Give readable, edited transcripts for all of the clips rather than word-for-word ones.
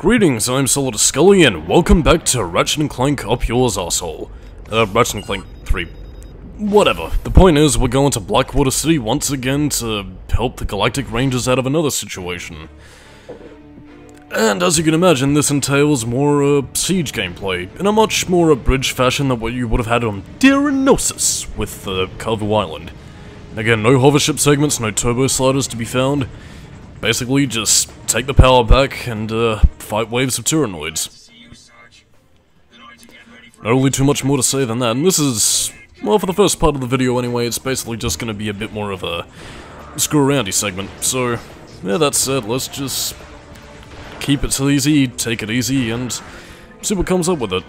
Greetings, I'm Solidus-Skully, and welcome back to Ratchet & Clank Up Yours Arsehole. Ratchet & Clank 3. Whatever. The point is, we're going to Blackwater City once again to help the Galactic Rangers out of another situation. And as you can imagine, this entails more, siege gameplay, in a much more abridged fashion than what you would have had on Dionysus with, Carvu Island. Again, no hovership segments, no turbo sliders to be found. Basically, just take the power back and, fight waves of Tyrannoids. Not really too much more to say than that, and this is, well, for the first part of the video anyway, it's basically just gonna be a bit more of a screw-aroundy segment. So, yeah, that said, let's just keep it easy, take it easy, and see what comes up with it.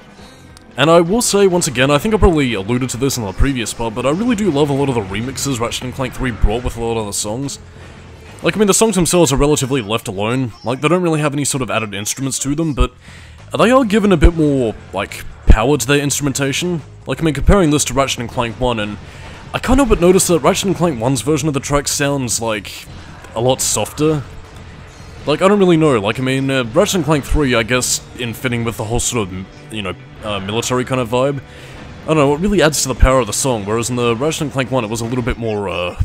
And I will say, once again, I think I probably alluded to this in the previous part, but I really do love a lot of the remixes Ratchet & Clank 3 brought with a lot of the songs. Like, I mean, the songs themselves are relatively left alone, like, they don't really have any sort of added instruments to them, but they are given a bit more, like, power to their instrumentation. Like, I mean, comparing this to Ratchet & Clank 1, and I can't help but notice that Ratchet & Clank 1's version of the track sounds, like, a lot softer. Like, I don't really know, like, I mean, Ratchet & Clank 3, I guess, in fitting with the whole sort of, you know, military kind of vibe, I don't know, it really adds to the power of the song, whereas in the Ratchet & Clank 1 it was a little bit more,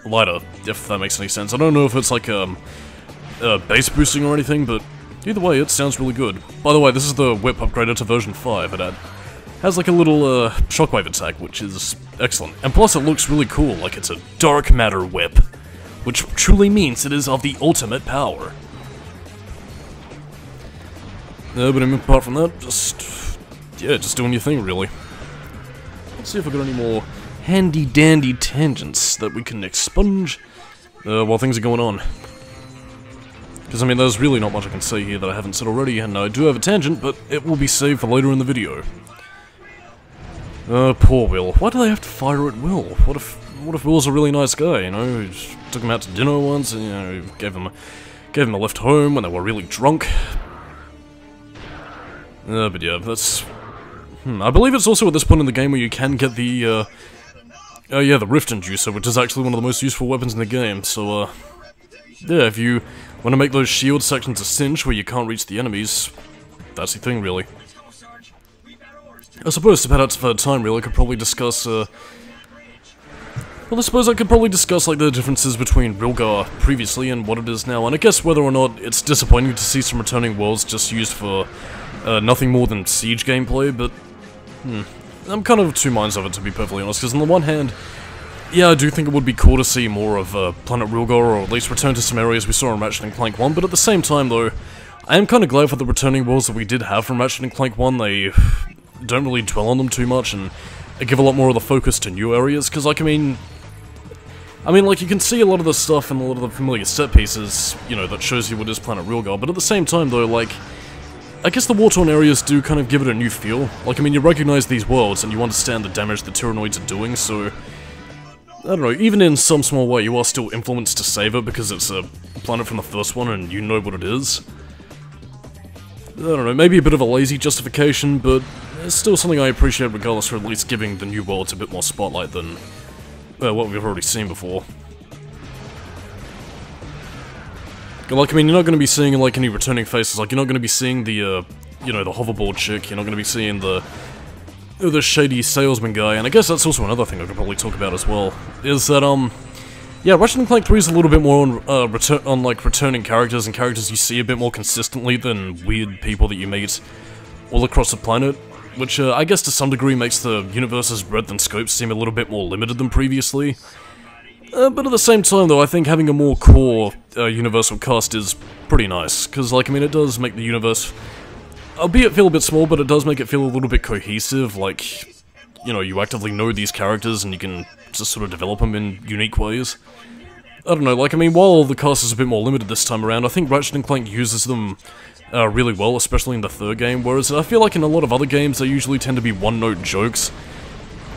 lighter, if that makes any sense. I don't know if it's like, bass boosting or anything, but either way, it sounds really good. By the way, this is the whip upgraded to version 5, it has like a little, shockwave attack, which is excellent. And plus it looks really cool, like it's a dark matter whip, which truly means it is of the ultimate power. But I mean, apart from that, just doing your thing, really. Let's see if I got any more handy-dandy tangents that we can expunge while things are going on. Because, I mean, there's really not much I can say here that I haven't said already, and I do have a tangent, but it will be saved for later in the video. Poor Will. Why do they have to fire at Will? What if Will's a really nice guy, you know? He just took him out to dinner once, and, you know, gave him a lift home when they were really drunk. But yeah, that's... I believe it's also at this point in the game where you can get the, yeah, the Rift Inducer, which is actually one of the most useful weapons in the game, so, yeah, if you want to make those shield sections a cinch where you can't reach the enemies, that's the thing, really. I suppose, to pad out for time, really, I could probably discuss, well, I suppose I could probably discuss, like, the differences between Rilgar previously and what it is now, and I guess whether or not it's disappointing to see some returning worlds just used for, nothing more than siege gameplay, but, I'm kind of two minds of it, to be perfectly honest, because on the one hand, yeah, I do think it would be cool to see more of Planet Rilgar, or at least return to some areas we saw in Ratchet & Clank 1, but at the same time, though, I am kind of glad for the returning worlds that we did have from Ratchet & Clank 1. They don't really dwell on them too much, and give a lot more of the focus to new areas, because, like, I mean, like, you can see a lot of the stuff and a lot of the familiar set pieces, you know, that shows you what is Planet Rilgar, but at the same time, though, like, I guess the war-torn areas do kind of give it a new feel. Like, I mean, you recognize these worlds, and you understand the damage the Tyrannoids are doing, so... I don't know, even in some small way, you are still influenced to save it, because it's a planet from the first one, and you know what it is. I don't know, maybe a bit of a lazy justification, but it's still something I appreciate regardless, for at least giving the new worlds a bit more spotlight than what we've already seen before. Like, I mean, you're not going to be seeing, like, any returning faces, like, you're not going to be seeing the, you know, the hoverboard chick, you're not going to be seeing the shady salesman guy, and I guess that's also another thing I could probably talk about as well, is that, yeah, Ratchet & Clank 3 is a little bit more on, like, returning characters, and characters you see a bit more consistently than weird people that you meet all across the planet, which, I guess to some degree makes the universe's breadth and scope seem a little bit more limited than previously. But at the same time, though, I think having a more core, universal cast is pretty nice, because, like, I mean, it does make the universe, albeit feel a bit small, but it does make it feel a little bit cohesive, like, you know, you actively know these characters, and you can just sort of develop them in unique ways. I don't know, like, I mean, while the cast is a bit more limited this time around, I think Ratchet & Clank uses them, really well, especially in the third game, whereas I feel like in a lot of other games, they usually tend to be one-note jokes.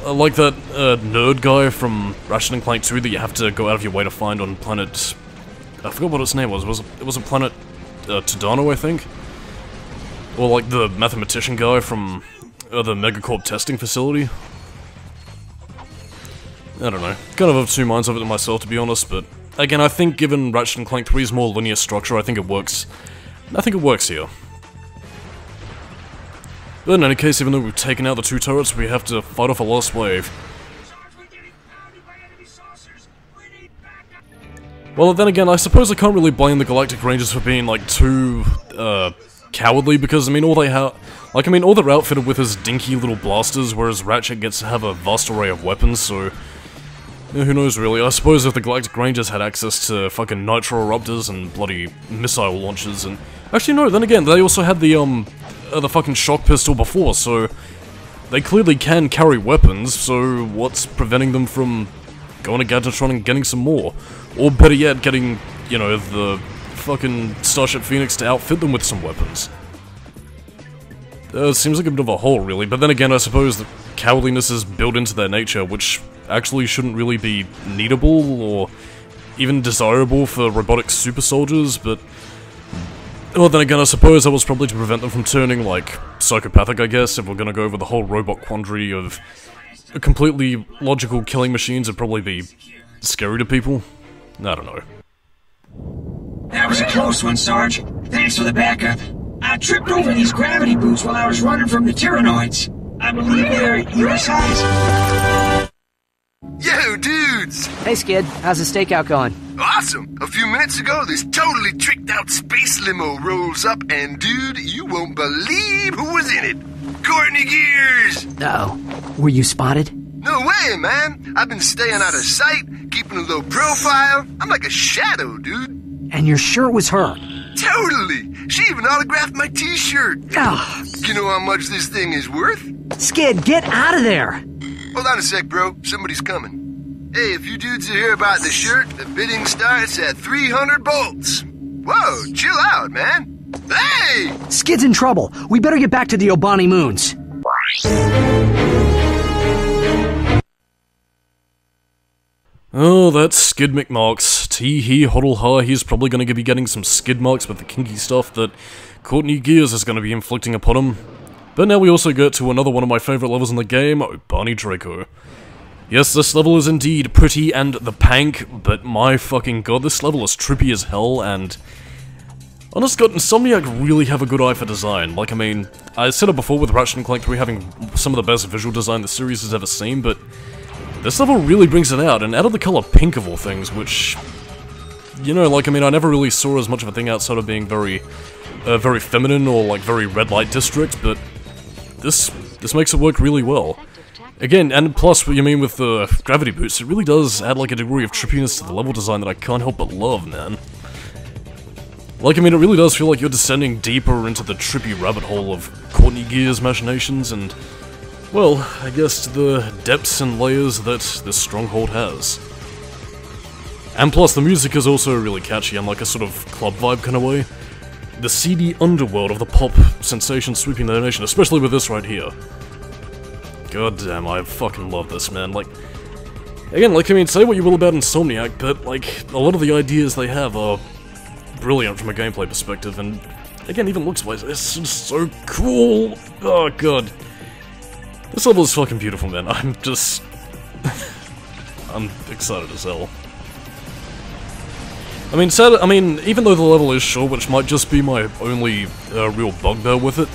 Like that, nerd guy from Ratchet & Clank 2 that you have to go out of your way to find on planet... I forgot what its name was. It was a planet, Tadano, I think? Or like the mathematician guy from, the Megacorp testing facility? I don't know. Kind of of two minds of it myself, to be honest, but... Again, I think given Ratchet & Clank 3's more linear structure, I think it works I think it works here. But in any case, even though we've taken out the 2 turrets, we have to fight off a lost wave. Well, then again, I suppose I can't really blame the Galactic Rangers for being, like, too, cowardly, because, I mean, all they have... Like, I mean, all they're outfitted with is dinky little blasters, whereas Ratchet gets to have a vast array of weapons, so... Yeah, who knows, really. I suppose if the Galactic Rangers had access to fucking Nitro Eruptors and bloody missile launchers and... Actually, no, then again, they also had the fucking shock pistol before, so... They clearly can carry weapons, so what's preventing them from going to Gadgetron and getting some more? Or better yet, getting, you know, the fucking Starship Phoenix to outfit them with some weapons. It seems like a bit of a hole, really, but then again, I suppose that cowardliness is built into their nature, which actually shouldn't really be needable or even desirable for robotic super soldiers, but... Well, then again, I suppose that was probably to prevent them from turning, like, psychopathic, I guess, if we're gonna go over the whole robot quandary of completely logical killing machines would probably be scary to people. I don't know. That was a close one, Sarge. Thanks for the backup. I tripped over these gravity boots while I was running from the Tyrannoids. I believe they're your size. Yo, dudes! Hey, Skid. How's the stakeout going? Awesome! A few minutes ago, this totally tricked-out space limo rolls up, and dude, you won't believe who was in it! Courtney Gears! Uh-oh. Were you spotted? No way, man! I've been staying out of sight, keeping a low profile. I'm like a shadow, dude. And you're sure it was her? Totally! She even autographed my t-shirt! Oh. You know how much this thing is worth? Skid, get out of there! Hold on a sec, bro. Somebody's coming. Hey, if you dudes are here about the shirt, the bidding starts at 300 bolts. Whoa, chill out, man. Hey! Skid's in trouble. We better get back to the Obani Moons. Oh, that's Skid McMarks. Tee-hee, hoddle-ha, he's probably gonna be getting some skid marks with the kinky stuff that Courtney Gears is gonna be inflicting upon him. But now we also get to another one of my favourite levels in the game, Obani Draco. Yes, this level is indeed pretty and the pank, but my fucking god, this level is trippy as hell, and... Honest god, Insomniac really have a good eye for design. Like, I mean, I said it before with Ratchet and Clank 3 having some of the best visual design the series has ever seen, but... This level really brings it out, and out of the color pink of all things, which... You know, like, I mean, I never really saw as much of a thing outside of being very feminine or, like, very red light district, but... This makes it work really well. Again, and plus, what you mean with the gravity boots, it really does add, like, a degree of trippiness to the level design that I can't help but love, man. Like, I mean, it really does feel like you're descending deeper into the trippy rabbit hole of Courtney Gears' machinations and... Well, I guess the depths and layers that this stronghold has. And plus, the music is also really catchy and like a sort of club vibe kind of way. The seedy underworld of the pop sensation sweeping the nation, especially with this right here. God damn, I fucking love this, man. Like, again, like, I mean, say what you will about Insomniac, but, like, a lot of the ideas they have are brilliant from a gameplay perspective, and, again, even looks-wise, it's just so cool! Oh, god. This level is fucking beautiful, man. I'm just... I'm excited as hell. I mean, even though the level is short, which might just be my only real bugbear with it,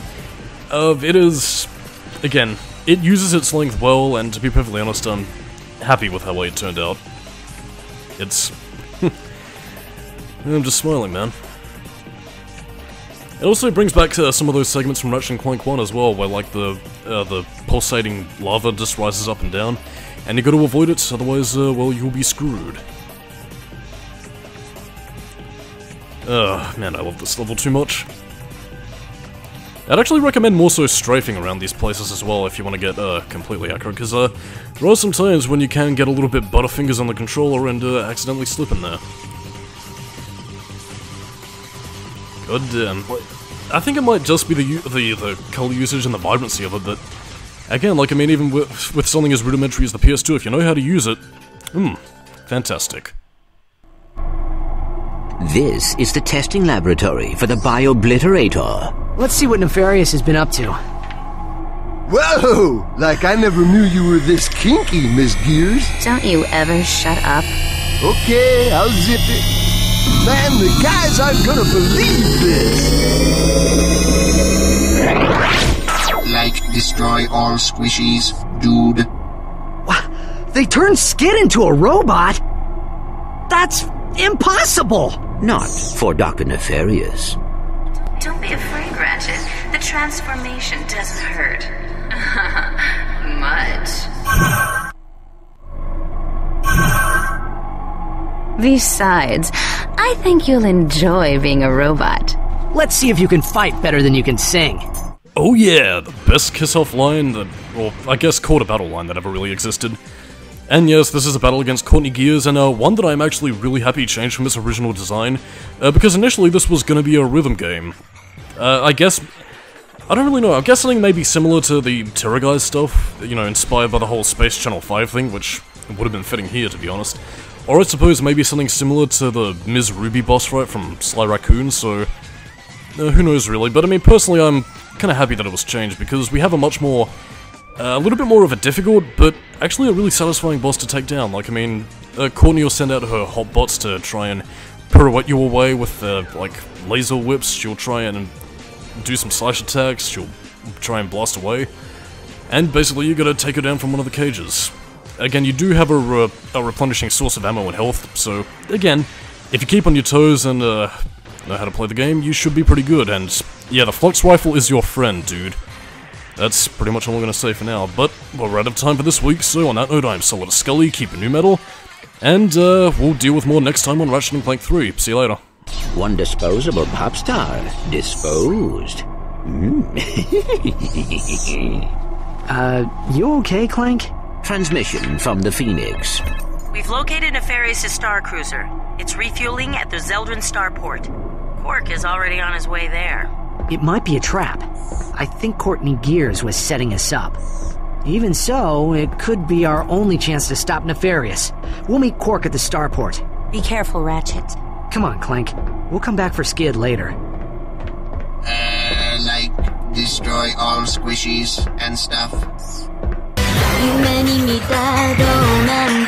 it is... Again, it uses its length well, and to be perfectly honest, I'm happy with how it turned out. It's... I'm just smiling, man. It also brings back some of those segments from Ratchet and Clank 1 as well, where like the pulsating lava just rises up and down, and you gotta avoid it, otherwise, well, you'll be screwed. Man, I love this level too much. I'd actually recommend more so strafing around these places as well if you want to get completely accurate, because there are some times when you can get a little bit butterfingers on the controller and accidentally slip in there. God damn. I think it might just be the color usage and the vibrancy of it, but again, like, I mean, even with something as rudimentary as the PS2, if you know how to use it, fantastic. This is the testing laboratory for the Biobliterator. Let's see what Nefarious has been up to. Whoa! Like I never knew you were this kinky, Miss Gears. Don't you ever shut up. Okay, I'll zip it. Man, the guys aren't gonna believe this! Like, destroy all squishies, dude. They turned Skid into a robot? That's impossible! Not for Dr. Nefarious. Don't be afraid, Ratchet. The transformation doesn't hurt. Much. Besides, I think you'll enjoy being a robot. Let's see if you can fight better than you can sing. Oh yeah, the best kiss-off line that, or I guess quarter battle line that ever really existed. And yes, this is a battle against Courtney Gears, and one that I'm actually really happy changed from its original design, because initially this was gonna be a rhythm game. I guess, I don't really know, I'm guessing maybe similar to the Terror Guys stuff, you know, inspired by the whole Space Channel 5 thing, which would have been fitting here, to be honest. Or I suppose maybe something similar to the Ms. Ruby boss fight from Sly Raccoon, so who knows really, but I mean, personally I'm kinda happy that it was changed, because we have a much more, a little bit more of a difficult, but actually a really satisfying boss to take down. Like, I mean, Courtney will send out her hot bots to try and pirouette you away with, like, laser whips. She'll try and do some slash attacks, she'll try and blast away, and basically you gotta take her down from one of the cages. Again, you do have a replenishing source of ammo and health, so again, if you keep on your toes and know how to play the game, you should be pretty good, and yeah, the Flux Rifle is your friend, dude. That's pretty much all I'm gonna say for now, but we're out of time for this week, so on that note, I'm Solidus-Skully, keep it new metal, and we'll deal with more next time on Ratchet and Clank 3. See you later. One disposable pop star disposed. You okay, Clank? Transmission from the Phoenix. We've located Nefarious' star cruiser. It's refueling at the Zeldrin starport. Quark is already on his way there. It might be a trap. I think Courtney Gears was setting us up. Even so, it could be our only chance to stop Nefarious. We'll meet Quark at the starport. Be careful, Ratchet. Come on, Clank. We'll come back for Skid later. Like, destroy all squishies and stuff. 夢に見たドーナ